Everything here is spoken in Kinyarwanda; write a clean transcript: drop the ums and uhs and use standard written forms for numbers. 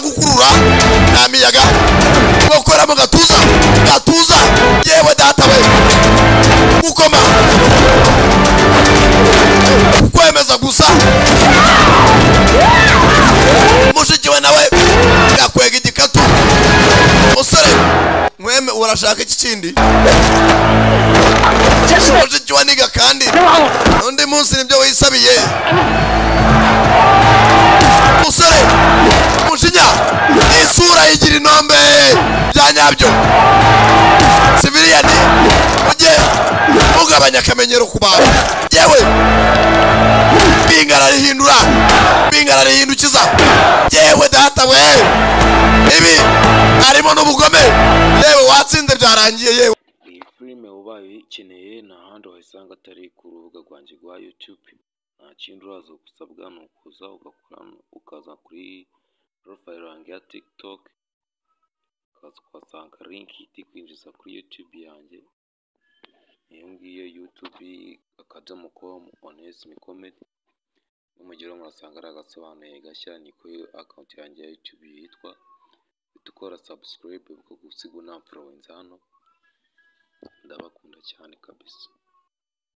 gukurura nta miyaga gukora mu gatuza yewe data we gukoma kwemeza gusa mushiki we nawe yakwega igikatu musore mweme urashaka iki kindi mushiki we niga kandi undi munsi nibyo wisabiye musore mushinya isura yigira inombe byanyabyo civilian ujye ugabanya akamenyero ku bantu yewe bingara rihindukiza yewe data we ibi harimo n'ubugome yewe watsinze byarangiye yewe. Iyi filime ubaye ikeneye nta handi wayisanga atari ku rubuga rwanjye rwa YouTube. Nta kindi uraza gusabwa ni ukuza ukaza kuri profile yanjye ya TikTok ukaza ukahasanga link ikwinjiza kuri YouTube yanjye. Iyo ngiyo youtube.com Onesme Comedy. Numugero murasanga ari agasobanuye gashya niko account yanjye ya YouTube yitwa. Ukora subscribe uko gusiga na influence hano. Ndabakunda cyane kabisa.